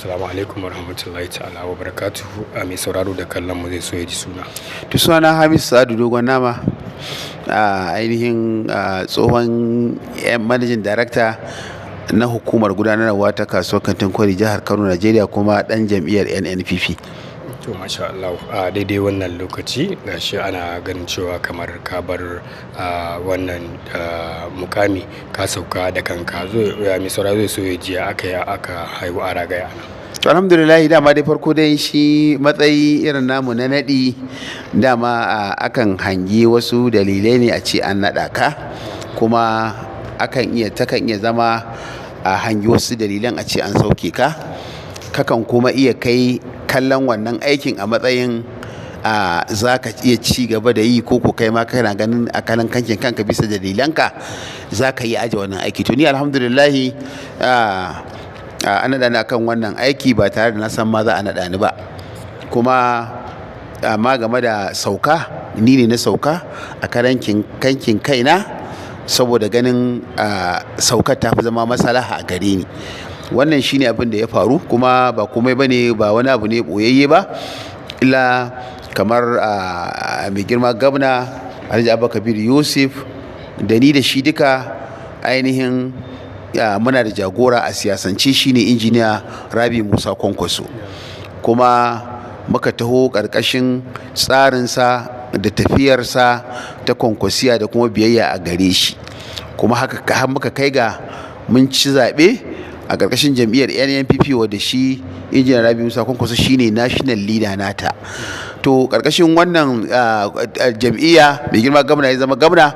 Assalamu alaikum warahmatullahi ta'ala wa barakatuhu. A mai sauraro da kallon mu zai so ya ji suna. To suna Hamis Sa'adu Dogon Nama, ainihin tsohon managing director na hukumar gudanarwa ta kasuwar kantin kwari jihar Kano, Najeriya, kuma dan jam'iyyar NNPP. To masha Allah, a daidai wannan lokaci gashi ana ganin cewa kamar ka bar wannan mukami ka sauka da kanka. Mai sauraro zai so ya ji aka haihu a ragaya nan. To alhamdulillah, dama dai farko dai shi matsayi irin namu na naɗi dama akan hangi wasu dalilai ne a ce an naɗa ka, kuma takan iya zama a hangi wasu dalilan a ce an sauke ka. Kakan kuma iya kai kallon wannan aikin a matsayin za ka iya ci gaba da yi, ko kai ma kana ganin a kalan kankin kanka bisa dalilanka za ka yi aje wannan aiki. To ni alhamdulillahi an naɗa ni akan wannan aiki ba tare da na san ma za a naɗa ni ba, kuma amma game da sauka, ni ne na sauka a kankin kaina saboda ganin saukar ta fi zama maslaha a gare ni. Wannan shine abin da ya faru, kuma ba komai bane, ba wani abu ne boyayye ba, illa kamar mai girma gwamna Alhaji Abubakar Yusuf da ni da shi duka ainihin muna da jagora a siyasance, shine injiniya Rabi Musa Kwankwaso, kuma muka taho ƙarƙashin tsarinsa da tafiyarsa ta Kwankwasiya da kuma biyayya a gare shi, kuma haka har muka kai ga mun ci zaɓe a ƙarƙashin jam'iyyar NNPP, wadda shi injiniya Rabi Musa Kwankwaso shine national leader nata. To ƙarƙashin wannan jam'iyya mai girma gwamna ya zama gwamna,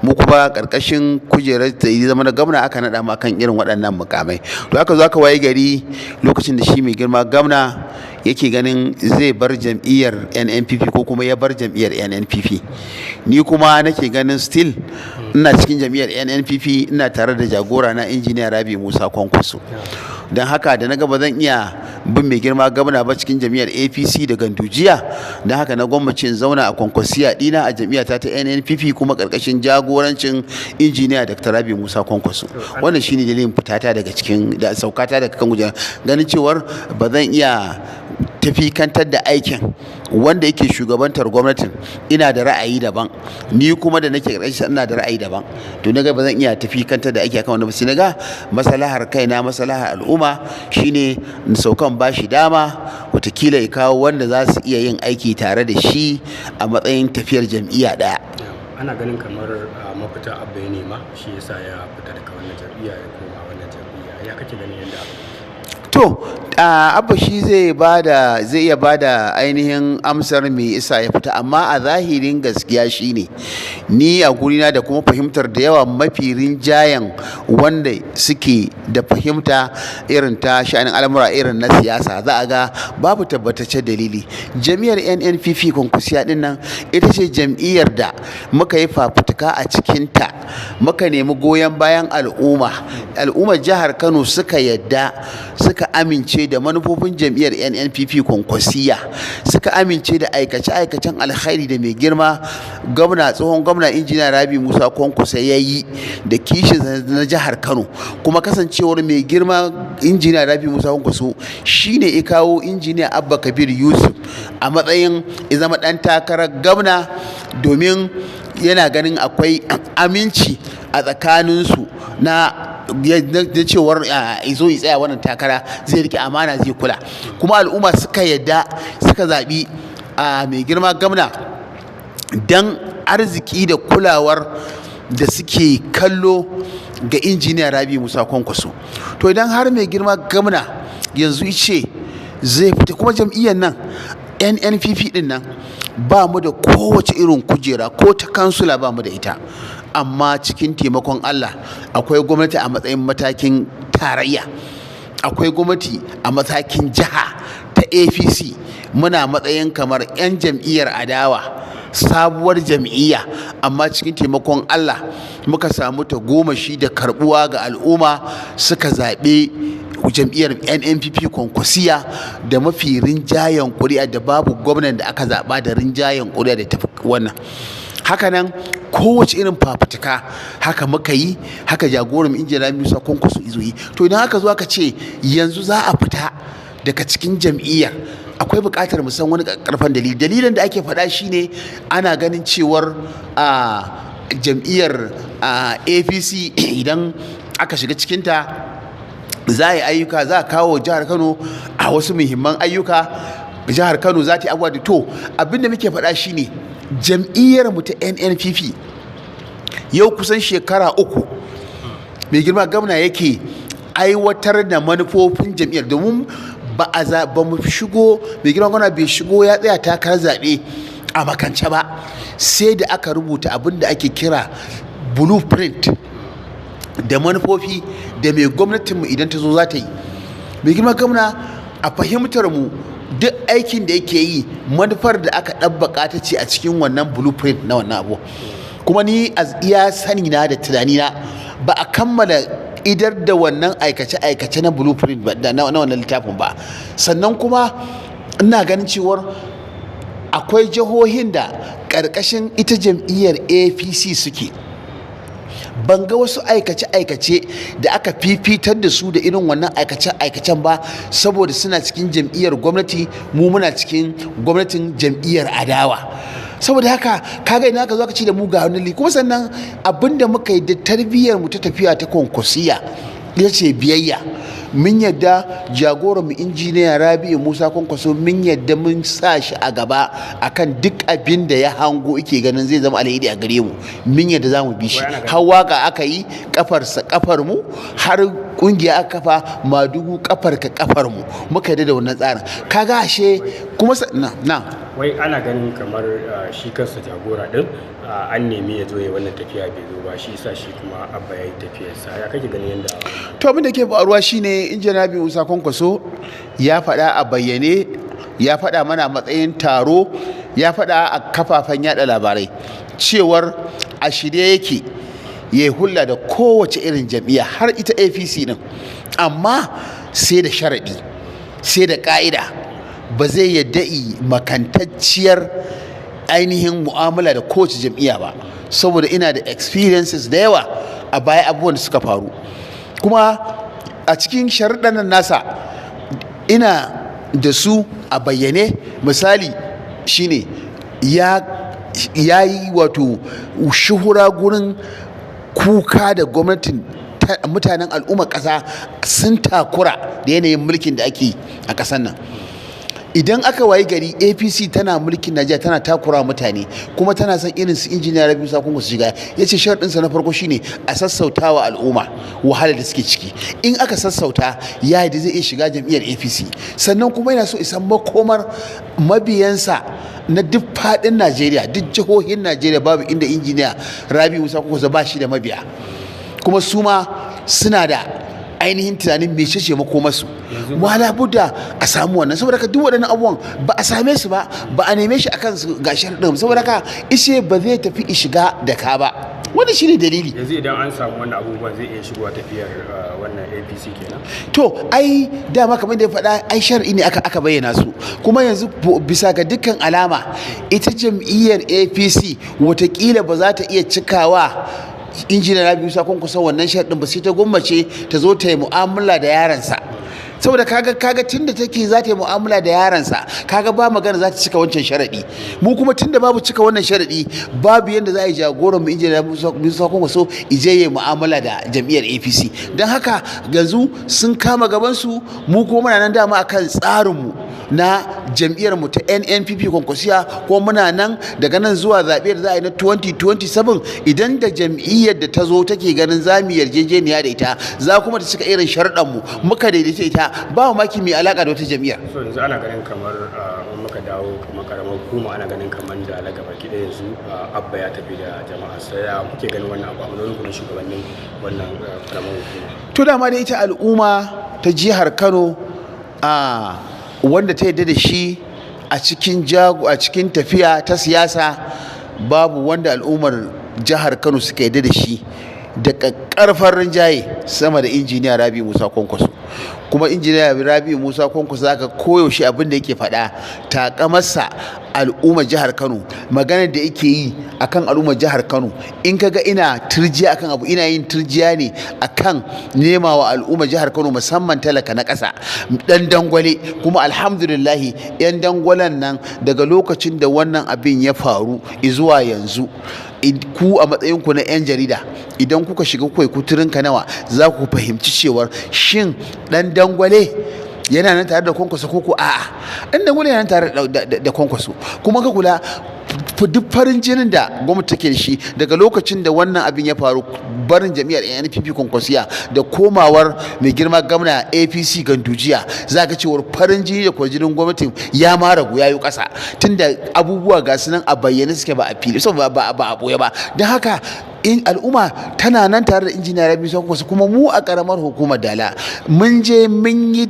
mu kuma ƙarƙashin kujerar da ya zama na gwamna aka naɗa ma kan irin waɗannan mukamai. To aka zo aka waye gari lokacin da shi mai girma gwamna yake ganin zai bar jam'iyyar NNPP, ko kuma ya bar jam'iyyar NNPP, ni kuma nake ganin still ina cikin jam'iyyar NNPP, ina tare da jagora na injiniya Rabi Musa Kwankwaso. Don haka da na ga ba zan iya bin mai girma gwamna ba cikin jam'iyyar APC da gandujiya, don haka na gwamnati in zauna a Kwankwasiya dina a jam'iyyata ta NNPP, kuma karkashin jagorancin injiniya Dr. Rabi Musa Kwankwaso. Wannan shine dalilin fitata daga cikin da saukata daga kan gujerar, ganin cewar ba zan iya tafi kantar da aikin wanda yake shugabantar gwamnatin, ina da ra'ayi daban, ni kuma da nake ƙarshen ina da ra'ayi daban. To naga ba zan iya tafi kantar da aiki akan wannan ba, sai naga maslahar kaina, maslahar al'umma shine in saukan bashi dama, watakila ya kawo wanda za su iya yin aiki tare da shi a matsayin tafiyar jam'iyya ɗaya. Ana ganin kamar mafita abu ya nema, shi yasa ya fita daga wannan jam'iyya ya koma wannan jam'iyya. Ya kake ganin yadda to abba shi zai iya bada ainihin amsar me isa ya fita, amma a zahirin gaskiya shine ni a gurina da kuma fahimtar da yawa mafi rinjayen wanda suke da fahimta irin ta sha'anin al'amura irin na siyasa, za a ga babu tabbataccen dalili. Jam'iyyar NNPP Kwankwasiya din nan ita ce jam'iyyar da muka yi fafutuka a cikinta, muka nemi goyon bayan al'ummar jihar Kano suka yadda, suka amince da manufofin jam'iyyar NNPP Kwankwasiya, suka amince da aikace-aikacen alkhairi da mai girma tsohon gwamna injiniya Rabi Musa Kwankwaso ya yi da kishin na jihar Kano, kuma kasancewar mai girma injiniya Rabi Musa Kwankwaso shine ya kawo injiniya Abba Kabir Yusuf a matsayin ya zama ɗan takarar gwamna, domin yana ganin akwai aminci a tsakaninsu na cewar izo ya tsaya wannan takara, zai rike amana, zai kula, kuma al'umma suka yadda suka zaɓi mai girma gwamna don arziki da kulawar da suke kallo ga injiniya Rabi Musa Kwankwaso. To idan har mai girma gwamna yanzu ce zai fita, kuma jam'iyyar nan NNPP din nan ba mu da kowace irin kujera ko ta kansula ba mu da ita, amma cikin taimakon Allah akwai gwamnati a matsayin matakin tarayya, akwai gwamnati a matakin jiha ta APC, muna matsayin kamar 'yan jam'iyyar adawa, sabuwar jam'iyya, amma cikin taimakon Allah muka samu tagomashi da karbuwa ga al'umma, suka zaɓe jam'iyyar NNPP Kwankwasiya da mafi rinjayen ƙuri'a, da babu gwamnan da aka zaɓa da rinjayen ƙuri'a da tafi wannan. Hakanan kowace irin fafutuka haka muka yi, haka jagoran injiniya Musa Kwankwaso izo yi. To idan aka zo aka ce yanzu za a fita daga cikin jam'iyyar akwai buƙatar mu san wani ƙarfan dalili. Dalilin da ake faɗa shine ana ganin cewar jam'iyyar APC idan aka shiga cikinta za a yi ayyuka, za a kawo jihar Kano a wasu muhimman ayyuka, jihar Kano za ta yi abubuwa da to abinda muke faɗa shine jam'iyyar mu ta NNPP yau kusan shekara 3 mai girma gwamna yake aiwatar da manufofin jam'iyyar, domin ba mu shigo, mai girma gwamna bai shigo ya tsaya takarar zaɓe a makance ba, sai da aka rubuta abin da ake kira blueprint da manufofi da mai gwamnatinmu idan ta zo za ta yi. Mai girma gwamna a fahimtar mu duk aikin da yake yi manufar da aka ɗabbaka ta ce a cikin wannan blueprint na wannan abu. Kuma ni a iya sani na da tunani na ba a kammala idar da wannan aikace-aikace na blueprint na wannan littafin ba. Sannan kuma ina ganin cewar akwai jihohin da ƙarƙashin ita jam'iyyar APC suke, ban ga wasu aikace-aikace da aka fifitar da su da irin wannan aikace-aikacen ba, saboda suna cikin jam'iyyar gwamnati, mu muna cikin gwamnatin jam'iyyar adawa. Saboda haka kaga ina ka zo ka ci da mu ga wani kuma sannan abinda muka yi da tarbiyyar mu ta tafiya ta Kwankwasiya ya ce biyayya. Mun yadda jagoran mu injiniya Rabi'u Musa Kwankwaso, mun yadda mun sa shi a gaba akan duk abin da ya hango yake ganin zai zama alheri a gare mu, mun yadda za mu bi shi. Har waka aka yi kafarsa kafar mu, har kungiya aka kafa Madugu kafar ka kafar mu, muka yadda da wannan tsarin. Kaga ashe kuma na wai ana ganin kamar shi kansa jagora din an nemi ya zo ya wannan tafiya bai zo ba, shi yasa shi kuma abba ya yi tafiyarsa. Ya kake ganin yadda to abin da ke faruwa shine injiniya Rabi'u Musa Kwankwaso ya faɗa a bayyane, ya faɗa mana matsayin taro, ya faɗa a kafafen yada labarai cewar a shirye yake ya yi hulɗa da kowace irin jam'iyya har ita APC din, amma sai da sharaɗi, sai da ƙa'ida. Ba zai yadda makantacciyar ainihin mu'amala da kowace jam'iyya ba, saboda ina da experiences da yawa a baya abubuwan da suka faru. Kuma a cikin sharuɗan nan nasa ina da su a bayyane. Misali shine ya yi wato shuhura gurin kuka da gwamnatin mutanen al'ummar ƙasa sun takura da yanayin mulkin da ake a ƙasar nan. Idan aka wayi gari APC tana mulkin Najeriya tana takura mutane, kuma tana son irin su injiniya Rabi'u Musa Kwankwaso su shiga, ya ce sharɗinsa na farko shine a sassauta wa al'umma wahalar da suke ciki. In aka sassauta ya yi da zai iya shiga jam'iyyar APC. Sannan kuma yana so isan makomar mabiyansa na duk faɗin Najeriya, duk jihohin Najeriya babu inda injiniya Rabi'u Musa Kwankwaso ba shi da mabiya, kuma su ma suna da ainihin tunanin me ce makomarsu. Wala budda a samu wannan, saboda ka duk waɗannan abubuwan ba a same su ba, ba a neme shi akan su ga sharɗin, saboda ka ishe ba zai tafi shiga da ka ba. Wani shi ne dalili. Yanzu idan an samu wannan abubuwan zai iya shigowa tafiyar wannan APC kenan. To ai dama kamar da ya faɗa, ai shar'i ne aka bayyana su, kuma yanzu bisa ga dukkan alama ita jam'iyyar APC watakila ba za ta iya cikawa injiniya Rabi'u Musa Kwankwaso wannan sharɗin ba, sai ta gwammace ta zo ta yi mu'amala da yaransa. Saboda kaga tunda take za ta yi mu'amala da yaransa, kaga ba magana za ta cika wancan sharaɗi. Mu kuma tunda babu cika wannan sharaɗi, babu yanda za a yi jagoran mu injiniya Musa Kwankwaso ije yi mu'amala da jam'iyyar APC. Don haka yanzu sun kama gabansu, mu kuma muna nan dama akan tsarinmu na jam'iyyar mu ta NNPP Kwankwasiya, ko muna nan daga nan zuwa zaɓe da za a yi na 2027. Idan da jam'iyyar da ta zo take ganin za mu yarjejeniya da ita, za kuma ta cika irin sharuɗan mu, muka daidaita ita, ba maki mai alaka da wata jam'iyyar. So yanzu ana ganin kamar muka dawo kamar karamar hukuma, ana ganin kamar da alaga baki ɗaya yanzu abba ya tafi da jama'a. Sai ya kuke ganin wannan abu a madadin kuma shugabannin wannan karamar hukuma? To dama da ita al'umma ta jihar Kano wanda ta yarda da shi a cikin tafiya ta siyasa, babu wanda al'ummar jihar Kano suka yarda da shi da ƙaƙƙarfar rinjaye sama da injiniya Rabi Musa Kwankwaso. Kuma injiniya Rabi Musa Kwankwaso zaka koyaushe abin da yake faɗa takamarsa al'ummar jihar Kano, maganar da yake yi akan al'ummar jihar Kano, in kaga ina turjiya akan abu, ina yin turjiya ne akan nema wa al'ummar jihar Kano musamman talaka na ƙasa dan dangwale. Kuma alhamdulillahi yan dangwalen nan daga lokacin da wannan abin ya faru zuwa yanzu, ku a matsayinku na 'yan jarida idan kuka shiga kuka kuturinka nawa za ku fahimci cewar shin dan dangwale yana nan tare da Kwankwaso ko a'a, dan dangwale yana nan tare da Kwankwaso. Kuma ka kula duk farin jinin da gwamnati take da shi daga lokacin da wannan abin ya faru, barin jami'ar NPP Kwankwasiya da komawar mai girma gwamna APC Gandujiya, za ka cewar farin jini da kwarjinin gwamnati ya ma ragu, ya yi ƙasa, tunda abubuwa ga su nan a bayyane suke, ba a fili ba a ɓoye ba. Don haka in al'umma tana nan tare da injiniya Rabi Musa Kwankwaso. Kuma mu a ƙaramar hukumar Dala mun je mun yi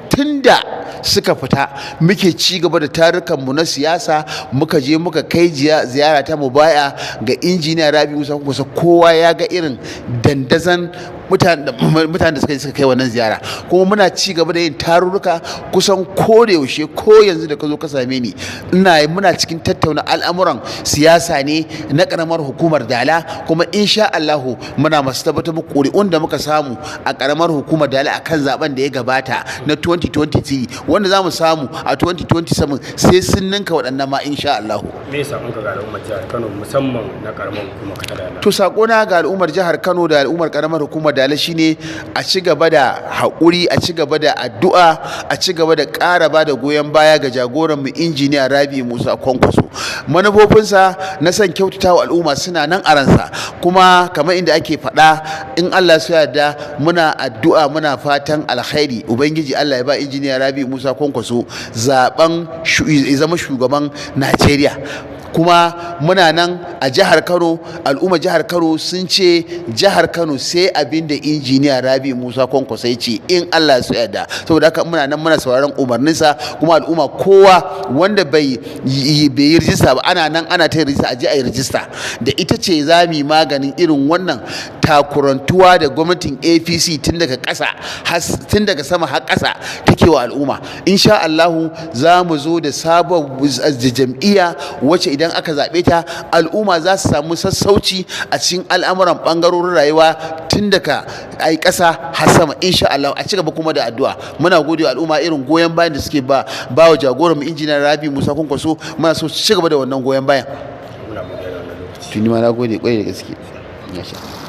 tunda suka fita muke ci gaba da tarukanmu na siyasa, muka je muka kai ziyara ta mubaya ga injiniya Rabi Musa Kwankwaso. Kowa ya ga irin dandazon mutanen da suka kai wannan ziyara. Kuma muna ci gaba da yin tarurruka kusan ko da yaushe. Ko yanzu da ka zo ka same ni muna cikin tattauna al'amuran siyasa ne na karamar hukumar Dala. Kuma insha Allahu muna masu tabbatar muku ƙuri'un da muka samu a karamar hukumar Dala akan zaben da ya gabata na 2023 wanda za mu samu a 2027 sai sun ninka waɗannan ma insha Allahu. Me yasa kun ga al'ummar jihar Kano musamman na karamar hukumar Dala? To sakona ga al'ummar jihar Kano da al'ummar karamar hukumar Dala shine a ci gaba da haƙuri, a ci gaba da addu'a, a ci gaba da ƙara ba da goyon baya ga jagoran mu injiniya Rabi Musa Kwankwaso. Manufofinsa na son kyautata wa al'umma suna nan a ransa, kuma kamar inda ake faɗa, in Allah su yarda muna addu'a muna fatan alkhairi, ubangiji Allah ya ba injiniya Rabi Musa Kwankwaso zaben ya zama shugaban Najeriya. Kuma muna nan a jihar Kano, al'umma jihar Kano sun ce jihar Kano sai abin da injiniya Rabi Musa Kwankwaso ya ce, in Allah ya so yarda. Saboda haka muna nan muna sauraron umarninsa. Kuma al'umma kowa wanda bai yi rijista ba, ana nan ana ta rijista, a je a yi rijista da ita ce za mu yi maganin irin wannan takurantuwa da gwamnatin APC tun daga ƙasa tun daga sama har ƙasa take wa al'umma. Insha Allahu za mu zo da sabon jam'iyya wacce idan aka zaɓe ta al'umma za su samu sassauci a cikin al'amuran ɓangarorin rayuwa tun daga ai ƙasa har sama. Insha Allah a ci gaba kuma da addu'a. Muna gode wa al'umma irin goyon bayan da suke ba wa jagoran mu injiniya Rabi Musa Kwankwaso. Muna so su ci gaba da wannan goyon bayan. Tuni ma na gode kwarai da gaske.